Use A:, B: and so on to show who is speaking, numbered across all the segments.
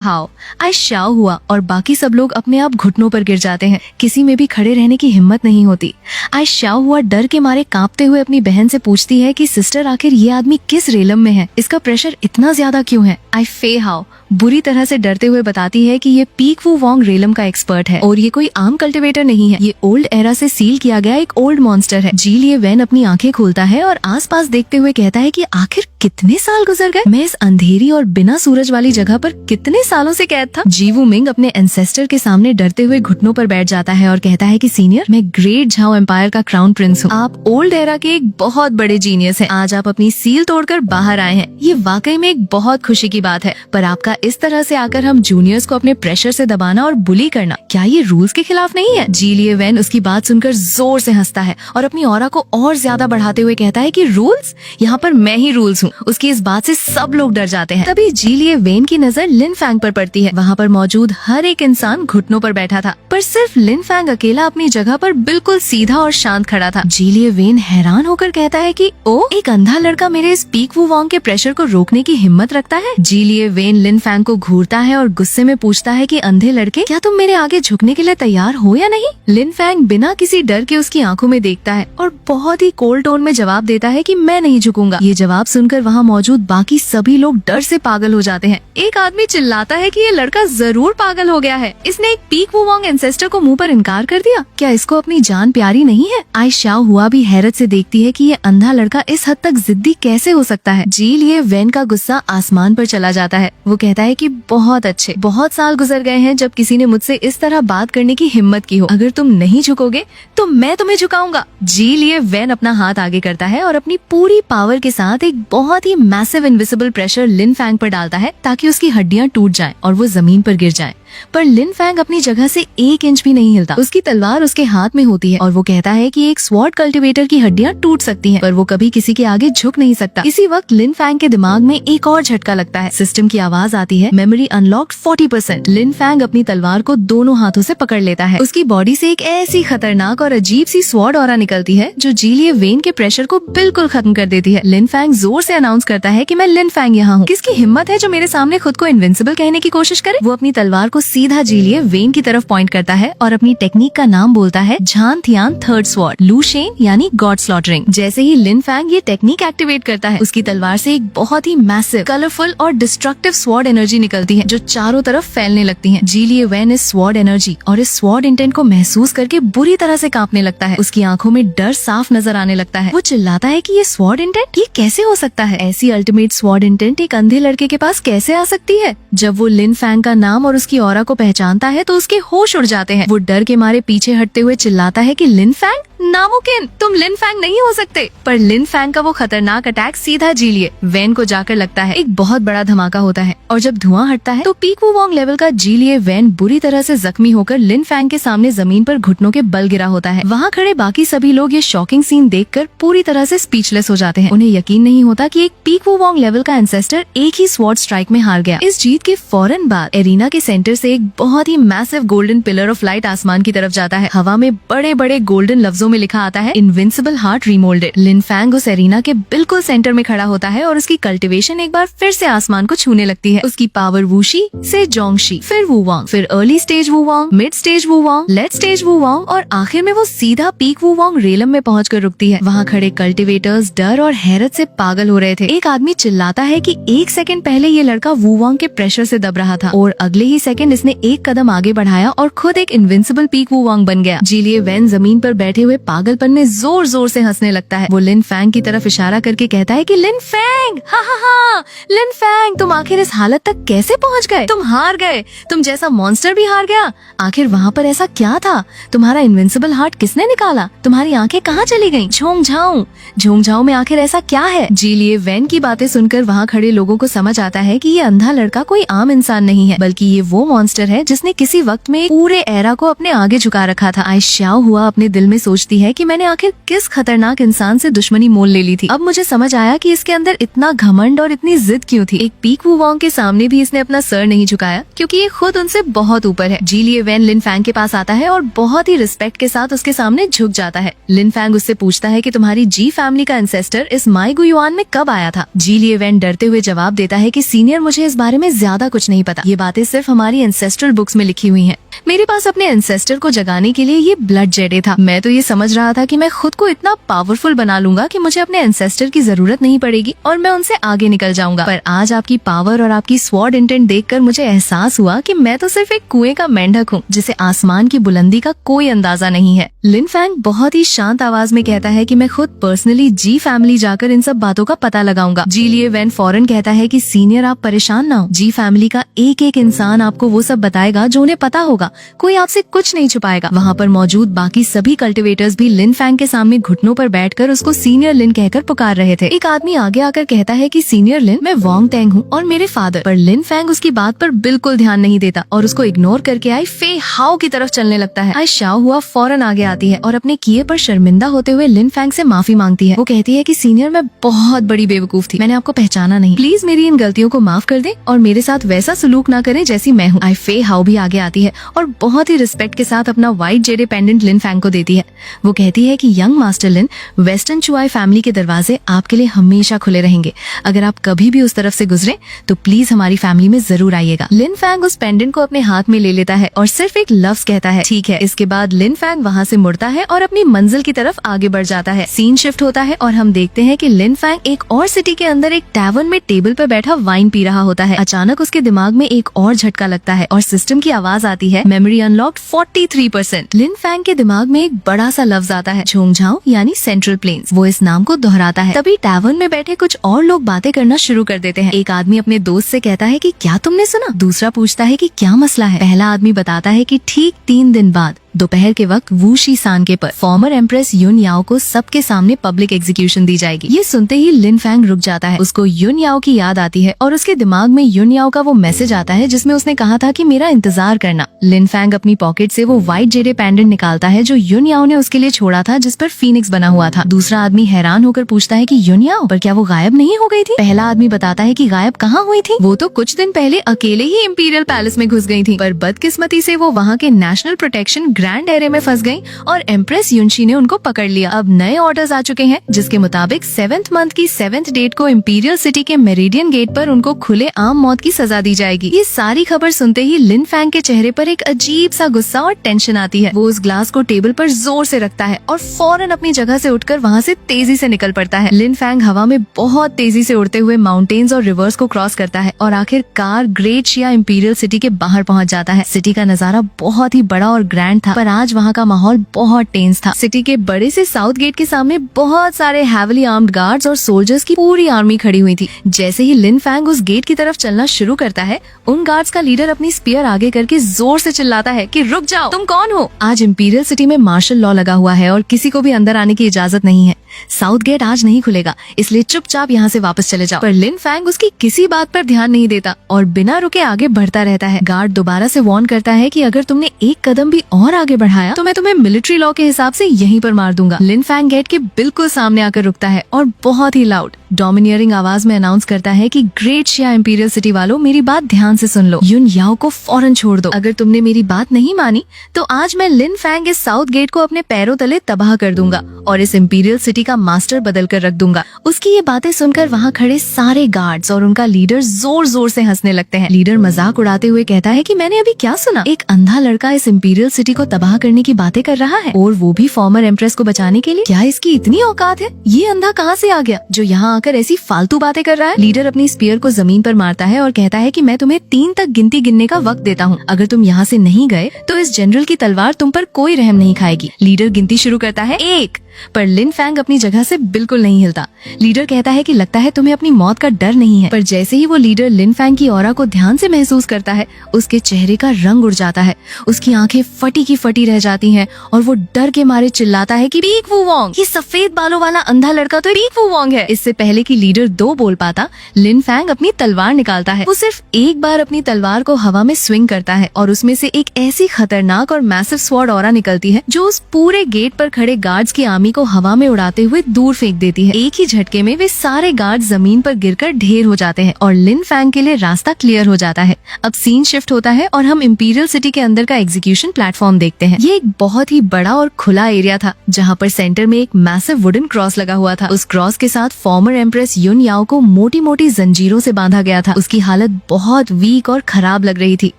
A: How आज Shao हुआ और बाकी सब लोग अपने आप घुटनों पर गिर जाते हैं। किसी में भी खड़े रहने की हिम्मत नहीं होती। आज शाओ हुआ डर के मारे कांपते हुए अपनी बहन से पूछती है कि सिस्टर आखिर ये आदमी किस रेलम में है, इसका प्रेशर इतना ज्यादा क्यों है। आई फे हाउ बुरी तरह से डरते हुए बताती है कि ये पीक वू वोंग रेलम का एक्सपर्ट है और ये कोई आम कल्टिवेटर नहीं है, ये ओल्ड एरा से सील किया गया एक ओल्ड मॉन्स्टर है। जी लिए वैन अपनी आंखें खोलता है और आसपास देखते हुए कहता है कि आखिर कितने साल गुजर गए, मैं इस अंधेरी और बिना सूरज वाली जगह पर कितने सालों से कैद था। जी वू मिंग अपने एंसेस्टर के सामने डरते हुए घुटनों पर बैठ जाता है और कहता है कि सीनियर, मैं ग्रेट झाओ एम्पायर का क्राउन प्रिंस हूँ। आप ओल्ड एरा के एक बहुत बड़े जीनियस हैं। आज आप अपनी सील तोड़कर बाहर आए हैं, ये वाकई में एक बहुत खुशी की बात है। पर आपका इस तरह से आकर हम जूनियर्स को अपने प्रेशर से दबाना और बुली करना, क्या ये रूल्स के खिलाफ नहीं है। जी लिए वैन उसकी बात सुनकर जोर से हंसता है और अपनी ऑरा को और ज्यादा बढ़ाते हुए कहता है कि रूल्स, यहाँ पर मैं ही रूल्स हूँ। उसकी इस बात से सब लोग डर जाते हैं। तभी जी लिए वैन की नजर लिन फैंग पर पड़ती है। वहाँ पर मौजूद हर एक इंसान घुटनों पर बैठा था, पर सिर्फ लिन फैंग अकेला अपनी जगह पर बिल्कुल सीधा और शांत खड़ा था। जी लिए वैन हैरान होकर कहता है कि ओ, एक अंधा लड़का मेरे इस पीक वू वोंग के प्रेशर को रोकने की हिम्मत रखता है। जी लिए वैन लिन फैंग को घूरता है और गुस्से में पूछता है कि अंधे लड़के, क्या तुम मेरे आगे झुकने के लिए तैयार हो या नहीं। लिन फैंग बिना किसी डर के उसकी आंखों में देखता है और बहुत ही कोल्ड टोन में जवाब देता है कि मैं नहीं झुकूंगा। ये जवाब सुनकर वहाँ मौजूद बाकी सभी लोग डर से पागल हो जाते हैं। एक आदमी चिल्लाता है कि ये लड़का जरूर पागल हो गया है, इसने एक पीक वू वोंग एंसेस्टर को मुंह पर इनकार कर दिया, क्या इसको अपनी जान प्यारी नहीं है। आई शाओ हुआ भी हैरत से देखती है कि ये अंधा लड़का इस हद तक जिद्दी कैसे हो सकता है। जी लिए वैन का गुस्सा आसमान पर चला जाता है। वो कहता है कि बहुत अच्छे, बहुत साल गुजर गए हैं जब किसी ने मुझसे इस तरह बात करने की हिम्मत की हो। अगर तुम नहीं झुकोगे तो मैं तुम्हें झुकाऊंगा। जी लिए वैन अपना हाथ आगे करता है और अपनी पूरी पावर के साथ एक बहुत ही मैसिव इनविजिबल प्रेशर लिन फैंग पर डालता है ताकि उसकी हड्डियां टूट जाएं और वो जमीन पर गिर जाएं। पर लिन फैंग अपनी जगह से 1 इंच भी नहीं हिलता। उसकी तलवार उसके हाथ में होती है और वो कहता है कि एक स्वॉर्ड कल्टिवेटर की हड्डियां टूट सकती हैं, पर वो कभी किसी के आगे झुक नहीं सकता। इसी वक्त लिन फैंग के दिमाग में एक और झटका लगता है। सिस्टम की आवाज आती है, मेमोरी अनलॉक्ड 40%। लिन फैंग अपनी तलवार को दोनों हाथों से पकड़ लेता है। उसकी बॉडी से एक ऐसी खतरनाक और अजीब सी स्वॉर्ड ऑरा निकलती है जो जी लिए वेन के प्रेशर को बिल्कुल खत्म कर देती है। लिन फैंग जोर से अनाउंस करता है कि मैं लिन फैंग यहाँ हूँ। किसकी हिम्मत है जो मेरे सामने खुद को इनविंसिबल कहने की कोशिश करे। वो अपनी तलवार को सीधा जी लिए वेन की तरफ पॉइंट करता है और अपनी टेक्निक का नाम बोलता है, झान थियान थर्ड स्वॉर्ड, लू शेन यानी गॉड स्लॉटरिंग। जैसे ही लिन फैंग ये टेक्निक एक्टिवेट करता है, उसकी तलवार से एक बहुत ही मैसिव, कलरफुल और डिस्ट्रक्टिव स्वॉर्ड एनर्जी निकलती है जो चारों तरफ फैलने लगती है। जी लिए वैन इस स्वॉर्ड एनर्जी और इस स्वॉर्ड इंटेंट को महसूस करके बुरी तरह से कांपने लगता है। उसकी आंखों में डर साफ नजर आने लगता है। वो चिल्लाता है कि ये स्वॉर्ड इंटेंट, ये कैसे हो सकता है। ऐसी अल्टीमेट स्वॉर्ड इंटेंट एक अंधे लड़के के पास कैसे आ सकती है। जब वो लिन फैंग का नाम और उसकी ऑरा को पहचानता है तो उसके होश उड़ जाते हैं। वो डर के मारे पीछे हटते हुए चिल्लाता है कि लिन फैंग, नामुमकिन, तुम लिन फैंग नहीं हो सकते। पर लिन फैंग का वो खतरनाक अटैक सीधा जी लिए वैन को जाकर लगता है। एक बहुत बड़ा धमाका होता है और जब धुआं हटता है तो पीक वू वोंग लेवल का जी लिए वैन बुरी तरह से जख्मी होकर लिन फैंग के सामने जमीन पर घुटनों के बल गिरा होता है। वहाँ खड़े बाकी सभी लोग ये शॉकिंग सीन देखकर पूरी तरह से स्पीचलेस हो जाते हैं। उन्हें यकीन नहीं होता कि एक पीक वू वोंग लेवल का एंसेस्टर एक ही स्वॉर्ड स्ट्राइक में हार गया। इस जीत के फौरन बाद एरिना के सेंटर से एक बहुत ही massive golden pillar of light आसमान की तरफ जाता है। हवा में बड़े बड़े गोल्डन लफ्जों में लिखा आता है, इनविंसिबल हार्ट रिमोल्डेड। लिन फैंग उस एरिना के बिल्कुल सेंटर में खड़ा होता है और उसकी कल्टीवेशन एक बार फिर से आसमान को छूने लगती है। उसकी पावर वूशी से जोंगशी, फिर वू वोंग, फिर अर्ली स्टेज वू वोंग, मिड स्टेज वू वोंग, लेट स्टेज वू वोंग और आखिर में वो सीधा पीक वू वोंग रेलम में पहुंचकर रुकती है। वहाँ खड़े कल्टिवेटर्स डर और हैरत से पागल हो रहे थे। एक आदमी चिल्लाता है कि 1 सेकंड पहले ये लड़का वू वोंग के प्रेशर से दब रहा था और अगले ही सेकंड इसने एक कदम आगे बढ़ाया और खुद एक इनविंसिबल पीक वू वोंग बन गया। जी लिए वैन जमीन पर बैठे हुए पागलपन में जोर जोर से हंसने लगता है। वो लिन फैंग की तरफ इशारा करके कहता है कि लिन फैंग, हा हा हा, लिन फैंग, तुम आखिर इस हालत तक कैसे पहुंच गए। तुम हार गए, तुम जैसा मॉन्स्टर भी हार गया। आखिर वहाँ पर ऐसा क्या था। तुम्हारा इनविंसिबल हार्ट किसने निकाला। तुम्हारी आंखें कहाँ चली गयी। झोंग झाओ में आखिर ऐसा क्या है। जी लिए वैन की बातें सुनकर वहाँ खड़े लोगों को समझ आता है कि ये अंधा लड़का कोई आम इंसान नहीं है, बल्कि ये वो मॉन्स्टर है जिसने किसी वक्त में पूरे एरा को अपने आगे झुका रखा था। आई शाओ हुआ अपने दिल में सोचती सोचती है कि मैंने आखिर किस खतरनाक इंसान से दुश्मनी मोल ले ली थी। अब मुझे समझ आया कि इसके अंदर इतना घमंड और इतनी जिद क्यों थी। एक पीक वू वोंग के सामने भी इसने अपना सर नहीं झुकाया क्योंकि ये खुद उनसे बहुत ऊपर है। जी लिए वैन लिन फैंग के पास आता है और बहुत ही रिस्पेक्ट के साथ उसके सामने झुक जाता है। लिन फैंग उससे पूछता है कि तुम्हारी जी फैमिली का एंसेस्टर इस माई गुयुआन में कब आया था। जी लिए वैन डरते हुए जवाब देता है कि सीनियर, मुझे इस बारे में ज्यादा कुछ नहीं पता। ये बातें सिर्फ हमारी एंसेस्ट्रल बुक्स में लिखी हुई हैं। मेरे पास अपने एंसेस्टर को जगाने के लिए ये ब्लड जेडे था। मैं तो ये समझ रहा था कि मैं खुद को इतना पावरफुल बना लूंगा कि मुझे अपने एंसेस्टर की जरूरत नहीं पड़ेगी और मैं उनसे आगे निकल जाऊंगा। पर आज आपकी पावर और आपकी स्वॉर्ड इंटेंट देखकर मुझे एहसास हुआ कि मैं तो सिर्फ एक कुएं का मेंढक हूँ जिसे आसमान की बुलंदी का कोई अंदाजा नहीं है। लिन फैंग बहुत ही शांत आवाज में कहता है कि मैं खुद पर्सनली जी फैमिली जाकर इन सब बातों का पता लगाऊंगा। जी लिए वैन फौरन कहता है कि सीनियर, आप परेशान ना हो। जी फैमिली का एक एक इंसान आपको वो सब बताएगा जो उन्हें पता होगा। कोई आपसे कुछ नहीं छुपाएगा। वहाँ पर मौजूद बाकी सभी कल्टिवेटर्स भी लिन फैंग के सामने घुटनों पर बैठकर उसको सीनियर लिन कहकर पुकार रहे थे। एक आदमी आगे आकर कहता है कि सीनियर लिन, मैं वोंग टेंग हूँ और मेरे फादर। पर लिन फैंग उसकी बात पर बिल्कुल ध्यान नहीं देता और उसको इग्नोर करके आई फे हाओ की तरफ चलने लगता है। आई शाओ हुआ फौरन आगे आती है और अपने किए पर शर्मिंदा होते हुए लिन फैंग से माफी मांगती है। वो कहती है कि सीनियर, मैं बहुत बड़ी बेवकूफ थी, मैंने आपको पहचाना नहीं। प्लीज मेरी इन गलतियों को माफ कर दे और मेरे साथ वैसा सलूक ना करें जैसी मैं हूँ। आई फे हाओ भी आगे आती है और बहुत ही रिस्पेक्ट के साथ अपना व्हाइट जेडे पेंडेंट लिन फैंग को देती है। वो कहती है कि यंग मास्टर लिन, वेस्टर्न चुआई फैमिली के दरवाजे आपके लिए हमेशा खुले रहेंगे। अगर आप कभी भी उस तरफ से गुजरे तो प्लीज हमारी फैमिली में जरूर आइएगा। लिन फैंग उस पेंडेंट को अपने हाथ में ले लेता है और सिर्फ एक लफ्ज कहता है, ठीक है। इसके बाद लिन फैंग वहाँ से मुड़ता है और अपनी मंजिल की तरफ आगे बढ़ जाता है। सीन शिफ्ट होता है और हम देखते हैं कि लिन फैंग एक और सिटी के अंदर एक टैवर्न में टेबल पर बैठा वाइन पी रहा होता है। अचानक उसके दिमाग में एक और झटका लगता है और सिस्टम की आवाज आती है, मेमोरी अनलॉक्ड 43%। लिन फैंग के दिमाग में एक बड़ा सा लफ्ज आता है, झोंगझाओ यानी सेंट्रल प्लेन्स। वो इस नाम को दोहराता है। तभी टैवर्न में बैठे कुछ और लोग बातें करना शुरू कर देते हैं। एक आदमी अपने दोस्त से कहता है कि क्या तुमने सुना? दूसरा पूछता है कि क्या मसला है? पहला आदमी बताता है कि ठीक 3 दिन बाद दोपहर के वक्त वू शी सांगे पर फॉर्मर एम्प्रेस युन याओ को सबके सामने पब्लिक एग्जीक्यूशन दी जाएगी। ये सुनते ही लिन फैंग रुक जाता है। उसको युन याओ की याद आती है और उसके दिमाग में युन याओ का वो मैसेज आता है जिसमें उसने कहा था कि मेरा इंतजार करना। लिन फैंग अपनी पॉकेट से वो व्हाइट जेडे पेंडेंट निकालता है जो युन याओ ने उसके लिए छोड़ा था, जिस पर फीनिक्स बना हुआ था। दूसरा आदमी हैरान होकर पूछता है कि युन याओ, पर क्या वो गायब नहीं हो गई थी? पहला आदमी बताता है कि गायब कहाँ हुई थी, वो तो कुछ दिन पहले अकेले ही इंपीरियल पैलेस में घुस गई थी। पर बदकिस्मती से वो वहाँ के नेशनल प्रोटेक्शन ग्रैंड एरिया में फंस गई और एम्प्रेस युनशी ने उनको पकड़ लिया। अब नए ऑर्डर्स आ चुके हैं जिसके मुताबिक 7th मंथ की 7th डेट को इंपीरियल सिटी के मेरिडियन गेट पर उनको खुले आम मौत की सजा दी जाएगी। ये सारी खबर सुनते ही लिन फैंग के चेहरे पर एक अजीब सा गुस्सा और टेंशन आती है। वो उस ग्लास को टेबल पर जोर से रखता है और फौरन अपनी जगह से उठकर वहाँ से तेजी से निकल पड़ता है। लिन फैंग हवा में बहुत तेजी से उड़ते हुए माउंटेन्स और रिवर्स को क्रॉस करता है और आखिरकार ग्रेट शिया इंपीरियल सिटी के बाहर पहुँच जाता है। सिटी का नजारा बहुत ही बड़ा और ग्रैंड था, पर आज वहाँ का माहौल बहुत टेंस था। सिटी के बड़े से साउथ गेट के सामने बहुत सारे हैवीली आर्म्ड गार्ड्स और सोल्जर्स की पूरी आर्मी खड़ी हुई थी। जैसे ही लिन फैंग उस गेट की तरफ चलना शुरू करता है, उन गार्ड्स का लीडर अपनी स्पीयर आगे करके जोर से चिल्लाता है कि रुक जाओ, तुम कौन हो? आज इंपीरियल सिटी में मार्शल लॉ लगा हुआ है और किसी को भी अंदर आने की इजाजत नहीं है। साउथ गेट आज नहीं खुलेगा, इसलिए चुपचाप यहाँ से वापस चले जाओ। पर लिन फैंग उसकी किसी बात पर ध्यान नहीं देता और बिना रुके आगे बढ़ता रहता है। गार्ड दोबारा से वार्न करता है कि अगर तुमने एक कदम भी और आगे बढ़ाया तो मैं तुम्हें मिलिट्री लॉ के हिसाब से यहीं पर मार दूंगा। लिन फैंग गेट के बिल्कुल सामने आकर रुकता है और बहुत ही लाउड डोमिनियरिंग आवाज में अनाउंस करता है कि ग्रेट शिया इंपीरियल सिटी वालों, मेरी बात ध्यान से सुन लो। युन याओ को फौरन छोड़ दो। अगर तुमने मेरी बात नहीं मानी तो आज मैं लिन फैंग इस साउथ गेट को अपने पैरों तले तबाह कर दूंगा और इस इंपीरियल सिटी का मास्टर बदल कर रख दूंगा। उसकी ये बातें सुनकर वहाँ खड़े सारे गार्ड्स और उनका लीडर जोर जोर से हंसने लगते हैं। लीडर मजाक उड़ाते हुए कहता है कि मैंने अभी क्या सुना? एक अंधा लड़का इस इंपीरियल सिटी को तबाह करने की बातें कर रहा है और वो भी फॉर्मर एम्प्रेस को बचाने के लिए। क्या इसकी इतनी औकात है? ये अंधा कहाँ से आ गया जो यहाँ आकर ऐसी फालतू बातें कर रहा है? लीडर अपनी स्पीयर को जमीन पर मारता है और कहता है कि मैं तुम्हें 3 तक गिनती गिनने का वक्त देता हूँ। अगर तुम यहाँ से नहीं गए तो इस जनरल की तलवार तुम पर कोई रहम नहीं खाएगी। लीडर गिनती शुरू करता है, 1 पर लिन फैंग अपनी जगह से बिल्कुल नहीं हिलता। लीडर कहता है कि लगता है तुम्हें अपनी मौत का डर नहीं है, पर जैसे ही वो लीडर लिन फैंग की ऑरा को ध्यान से महसूस करता है, उसके चेहरे का रंग उड़ जाता है, उसकी आंखें फटी की फटी रह जाती हैं और वो डर के मारे चिल्लाता है कि पीक वू वोंग, ये सफेद बालों वाला अंधा लड़का तो पीक वू वोंग है। इससे पहले कि लीडर दो बोल पाता, लिन फैंग अपनी तलवार निकालता है। वो सिर्फ एक बार अपनी तलवार को हवा में स्विंग करता है और उसमें से एक ऐसी खतरनाक और मैसिव स्वॉर्ड ऑरा निकलती है जो उस पूरे गेट पर खड़े गार्ड्स की आर्मी को हवा में उड़ाते हुए दूर फेंक देती है। एक ही झटके में वे सारे गार्ड जमीन पर गिरकर ढेर हो जाते हैं और लिन फैंग के लिए रास्ता क्लियर हो जाता है। अब सीन शिफ्ट होता है और हम इंपीरियल सिटी के अंदर का एग्जीक्यूशन प्लेटफॉर्म देखते हैं। ये एक बहुत ही बड़ा और खुला एरिया था जहाँ पर सेंटर में एक मैसिव वुडन क्रॉस लगा हुआ था। उस क्रॉस के साथ फॉर्मर एम्प्रेस युन याओ को मोटी मोटी जंजीरों से बांधा गया था। उसकी हालत बहुत वीक और खराब लग रही थी।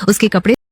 A: उसके कपड़े